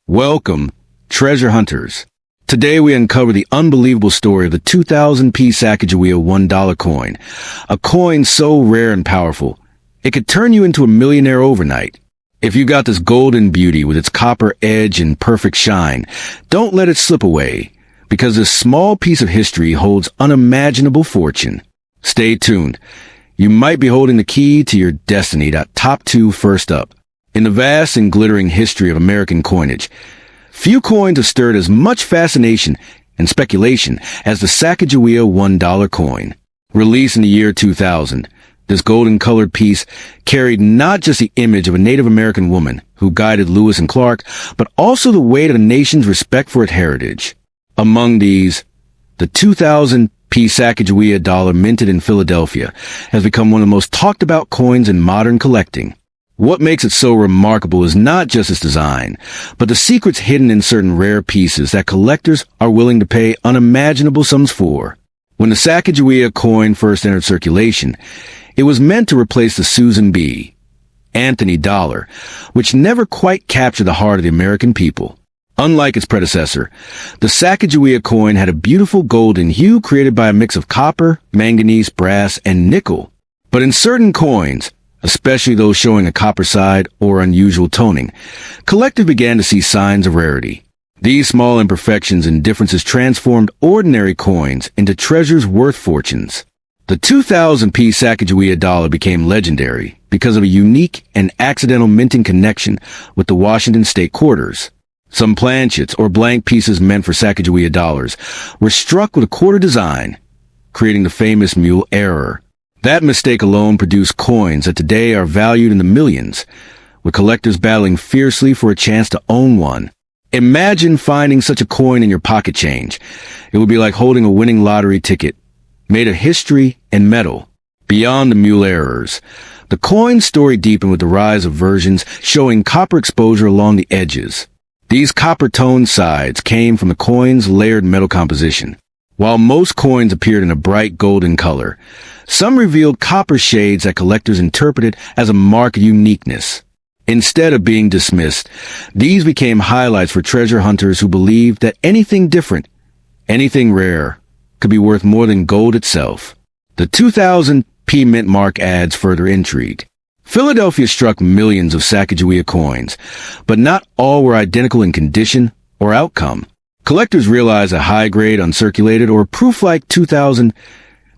Welcome, treasure hunters. Today we uncover the unbelievable story of the 2000p Sacagawea $1 coin, a coin so rare and powerful, it could turn you into a millionaire overnight. If you got this golden beauty with its copper edge and perfect shine, don't let it slip away, because this small piece of history holds unimaginable fortune. Stay tuned. You might be holding the key to your destiny. Top 2 first up. In the vast and glittering history of American coinage, few coins have stirred as much fascination and speculation as the Sacagawea $1 coin. Released in the year 2000, this golden-colored piece carried not just the image of a Native American woman who guided Lewis and Clark, but also the weight of the nation's respect for its heritage. Among these, the 2000p Sacagawea dollar minted in Philadelphia has become one of the most talked-about coins in modern collecting. What makes it so remarkable is not just its design, but the secrets hidden in certain rare pieces that collectors are willing to pay unimaginable sums for. When the Sacagawea coin first entered circulation, it was meant to replace the Susan B. Anthony dollar, which never quite captured the heart of the American people. Unlike its predecessor, the Sacagawea coin had a beautiful golden hue created by a mix of copper, manganese, brass, and nickel. But in certain coins, especially those showing a copper side or unusual toning, collectors began to see signs of rarity. These small imperfections and differences transformed ordinary coins into treasures worth fortunes. The 2000p Sacagawea dollar became legendary because of a unique and accidental minting connection with the Washington state quarters. Some planchets or blank pieces meant for Sacagawea dollars were struck with a quarter design, creating the famous mule error. That mistake alone produced coins that today are valued in the millions, with collectors battling fiercely for a chance to own one. Imagine finding such a coin in your pocket change. It would be like holding a winning lottery ticket, made of history and metal. Beyond the mule errors, the coin's story deepened with the rise of versions showing copper exposure along the edges. These copper-toned sides came from the coin's layered metal composition. While most coins appeared in a bright golden color, some revealed copper shades that collectors interpreted as a mark of uniqueness. Instead of being dismissed, these became highlights for treasure hunters who believed that anything different, anything rare, could be worth more than gold itself. The 2000p mint mark adds further intrigue. Philadelphia struck millions of Sacagawea coins, but not all were identical in condition or outcome. Collectors realized that high-grade, uncirculated, or proof-like 2000p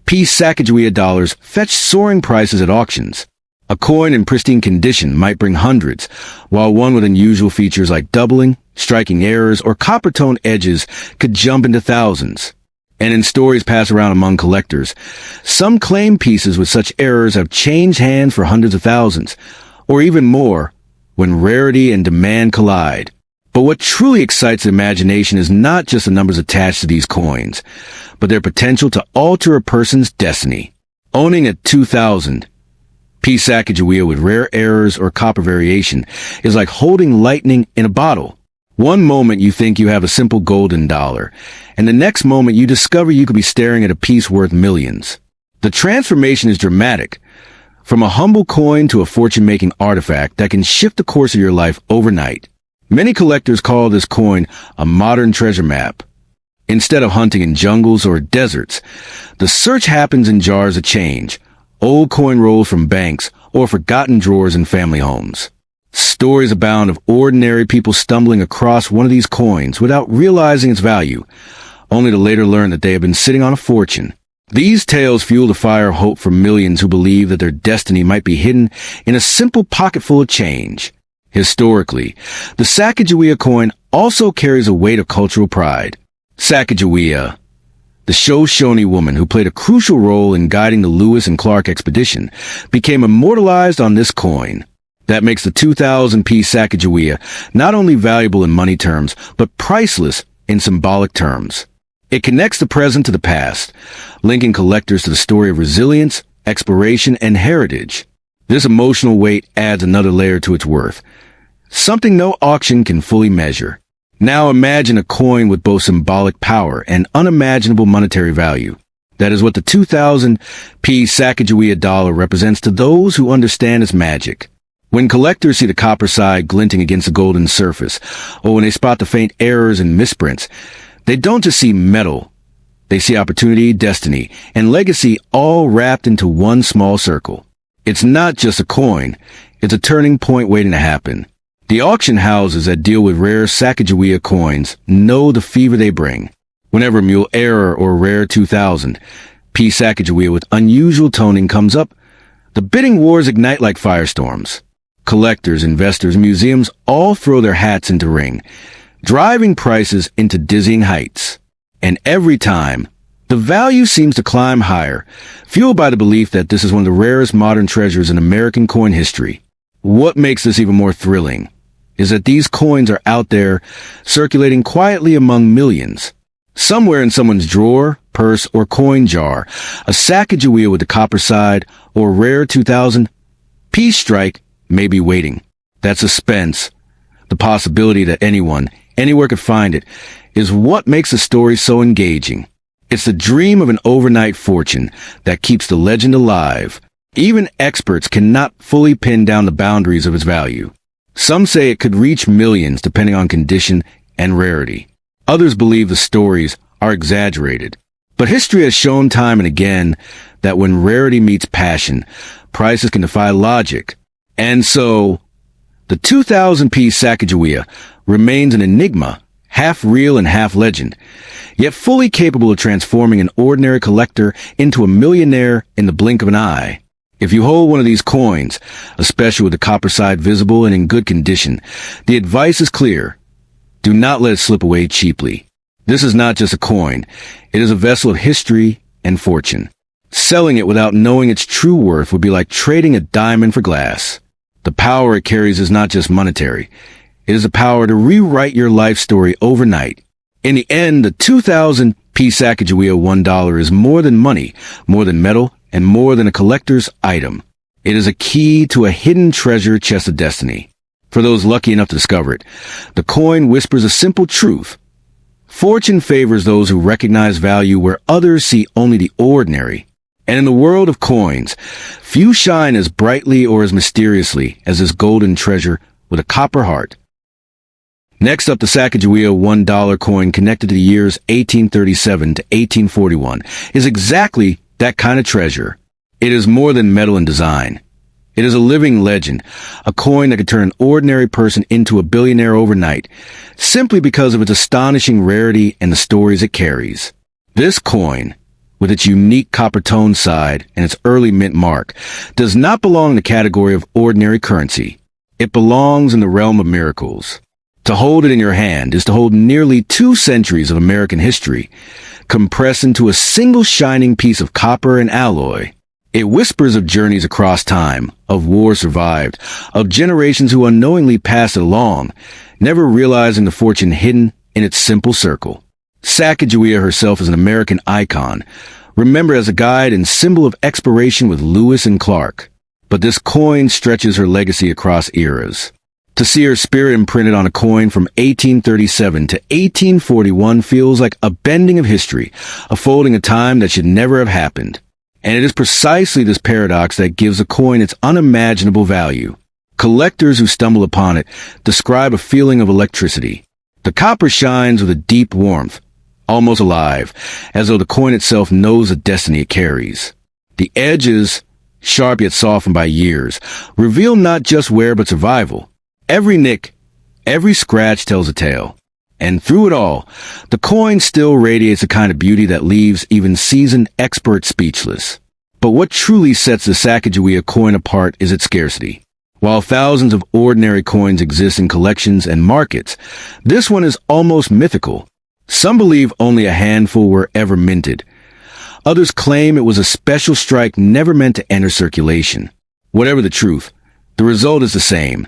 Sacagawea dollars fetched soaring prices at auctions. A coin in pristine condition might bring hundreds, while one with unusual features like doubling, striking errors, or copper-toned edges could jump into thousands. And in stories passed around among collectors, some claim pieces with such errors have changed hands for hundreds of thousands, or even more, when rarity and demand collide. But what truly excites the imagination is not just the numbers attached to these coins, but their potential to alter a person's destiny. Owning a 2000p Sacagawea with rare errors or copper variation is like holding lightning in a bottle. One moment you think you have a simple golden dollar, and the next moment you discover you could be staring at a piece worth millions. The transformation is dramatic, from a humble coin to a fortune-making artifact that can shift the course of your life overnight. Many collectors call this coin a modern treasure map. Instead of hunting in jungles or deserts, the search happens in jars of change, old coin rolls from banks, or forgotten drawers in family homes. Stories abound of ordinary people stumbling across one of these coins without realizing its value, only to later learn that they have been sitting on a fortune. These tales fuel the fire of hope for millions who believe that their destiny might be hidden in a simple pocketful of change. Historically, the Sacagawea coin also carries a weight of cultural pride. Sacagawea, the Shoshone woman who played a crucial role in guiding the Lewis and Clark expedition, became immortalized on this coin. That makes the 2000p Sacagawea not only valuable in money terms, but priceless in symbolic terms. It connects the present to the past, linking collectors to the story of resilience, exploration, and heritage. This emotional weight adds another layer to its worth, something no auction can fully measure. Now imagine a coin with both symbolic power and unimaginable monetary value. That is what the 2000p Sacagawea dollar represents to those who understand its magic. When collectors see the copper side glinting against the golden surface, or when they spot the faint errors and misprints, they don't just see metal. They see opportunity, destiny, and legacy all wrapped into one small circle. It's not just a coin. It's a turning point waiting to happen. The auction houses that deal with rare Sacagawea coins know the fever they bring. Whenever a mule error or rare 2000 P Sacagawea with unusual toning comes up, the bidding wars ignite like firestorms. Collectors, investors, museums all throw their hats into ring, driving prices into dizzying heights. And every time, the value seems to climb higher, fueled by the belief that this is one of the rarest modern treasures in American coin history. What makes this even more thrilling is that these coins are out there, circulating quietly among millions. Somewhere in someone's drawer, purse, or coin jar, a Sacagawea with the copper side or rare 2000 P strike may be waiting. That suspense, the possibility that anyone, anywhere could find it, is what makes the story so engaging. It's the dream of an overnight fortune that keeps the legend alive. Even experts cannot fully pin down the boundaries of its value. Some say it could reach millions depending on condition and rarity. Others believe the stories are exaggerated. But history has shown time and again that when rarity meets passion, prices can defy logic. And so, the 2000 P Sacagawea remains an enigma, half real and half legend, yet fully capable of transforming an ordinary collector into a millionaire in the blink of an eye. If you hold one of these coins, especially with the copper side visible and in good condition, the advice is clear. Do not let it slip away cheaply. This is not just a coin. It is a vessel of history and fortune. Selling it without knowing its true worth would be like trading a diamond for glass. The power it carries is not just monetary. It is the power to rewrite your life story overnight. In the end, the 2000 P Sacagawea $1 is more than money, more than metal, and more than a collector's item. It is a key to a hidden treasure chest of destiny. For those lucky enough to discover it, the coin whispers a simple truth. Fortune favors those who recognize value where others see only the ordinary. And in the world of coins, few shine as brightly or as mysteriously as this golden treasure with a copper heart. Next up, the Sacagawea $1 coin connected to the years 1837 to 1841 is exactly that kind of treasure. It is more than metal and design. It is a living legend, a coin that could turn an ordinary person into a billionaire overnight, simply because of its astonishing rarity and the stories it carries. This coin, with its unique copper tone side and its early mint mark, does not belong in the category of ordinary currency. It belongs in the realm of miracles. To hold it in your hand is to hold nearly 2 centuries of American history, compressed into a single shining piece of copper and alloy. It whispers of journeys across time, of wars survived, of generations who unknowingly passed it along, never realizing the fortune hidden in its simple circle. Sacagawea herself is an American icon, remembered as a guide and symbol of exploration with Lewis and Clark. But this coin stretches her legacy across eras. To see her spirit imprinted on a coin from 1837 to 1841 feels like a bending of history, a folding of time that should never have happened. And it is precisely this paradox that gives a coin its unimaginable value. Collectors who stumble upon it describe a feeling of electricity. The copper shines with a deep warmth, almost alive, as though the coin itself knows the destiny it carries. The edges, sharp yet softened by years, reveal not just wear but survival. Every nick, every scratch tells a tale. And through it all, the coin still radiates a kind of beauty that leaves even seasoned experts speechless. But what truly sets the Sacagawea coin apart is its scarcity. While thousands of ordinary coins exist in collections and markets, this one is almost mythical. Some believe only a handful were ever minted. Others claim it was a special strike never meant to enter circulation. Whatever the truth, the result is the same.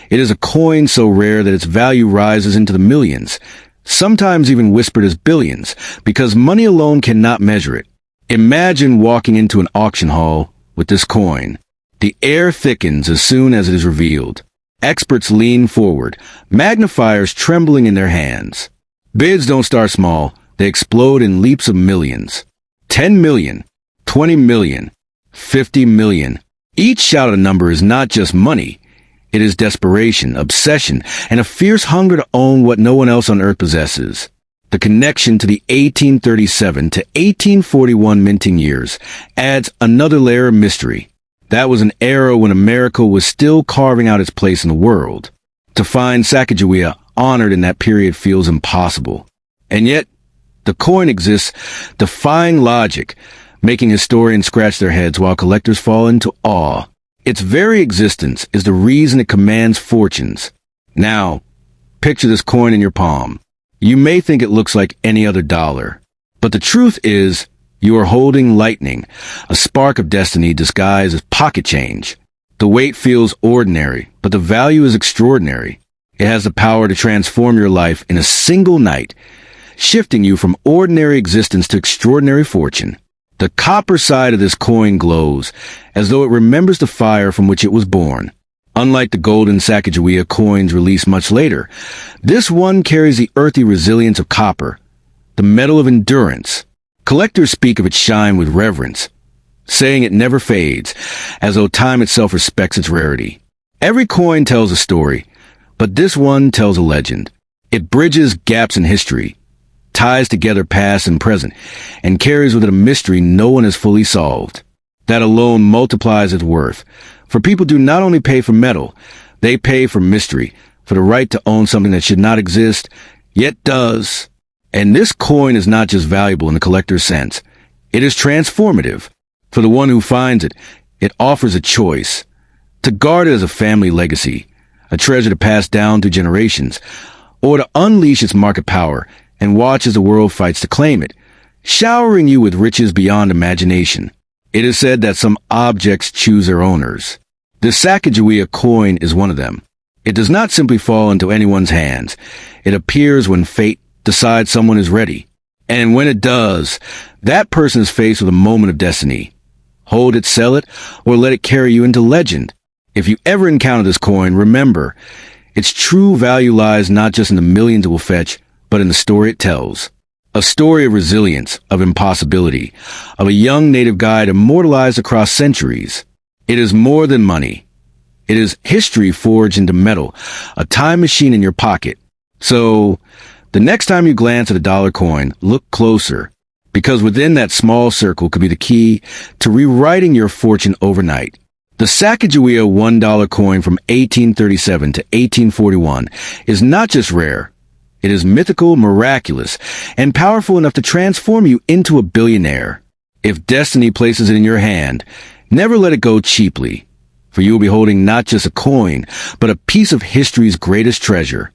It is a coin so rare that its value rises into the millions, sometimes even whispered as billions, because money alone cannot measure it. Imagine walking into an auction hall with this coin. The air thickens as soon as it is revealed. Experts lean forward, magnifiers trembling in their hands. Bids don't start small, they explode in leaps of millions. 10 million, 20 million, 50 million. Each shouted number is not just money, It is desperation, obsession, and a fierce hunger to own what no one else on earth possesses. The connection to the 1837 to 1841 minting years adds another layer of mystery. That was an era when America was still carving out its place in the world. To find Sacagawea honored in that period feels impossible. And yet, the coin exists, defying logic, making historians scratch their heads while collectors fall into awe. Its very existence is the reason it commands fortunes. Now, picture this coin in your palm. You may think it looks like any other dollar, but the truth is, you are holding lightning, a spark of destiny disguised as pocket change. The weight feels ordinary, but the value is extraordinary. It has the power to transform your life in a single night, shifting you from ordinary existence to extraordinary fortune. The copper side of this coin glows, as though it remembers the fire from which it was born. Unlike the golden Sacagawea coins released much later, this one carries the earthy resilience of copper, the metal of endurance. Collectors speak of its shine with reverence, saying it never fades, as though time itself respects its rarity. Every coin tells a story, but this one tells a legend. It bridges gaps in history, ties together past and present, and carries with it a mystery no one has fully solved. That alone multiplies its worth, for people do not only pay for metal, they pay for mystery, for the right to own something that should not exist, yet does. And this coin is not just valuable in the collector's sense. It is transformative. For the one who finds it, it offers a choice. To guard it as a family legacy, a treasure to pass down through generations, or to unleash its market power and watch as the world fights to claim it, showering you with riches beyond imagination. It is said that some objects choose their owners. The Sacagawea coin is one of them. It does not simply fall into anyone's hands. It appears when fate decides someone is ready. And when it does, that person is faced with a moment of destiny. Hold it, sell it, or let it carry you into legend. If you ever encounter this coin, remember, its true value lies not just in the millions it will fetch, but in the story it tells. A story of resilience, of impossibility, of a young native guide immortalized across centuries. It is more than money. It is history forged into metal, a time machine in your pocket. So, the next time you glance at a dollar coin, look closer, because within that small circle could be the key to rewriting your fortune overnight. The Sacagawea $1 coin from 1837 to 1841 is not just rare. It is mythical, miraculous, and powerful enough to transform you into a billionaire. If destiny places it in your hand, never let it go cheaply, for you will be holding not just a coin, but a piece of history's greatest treasure.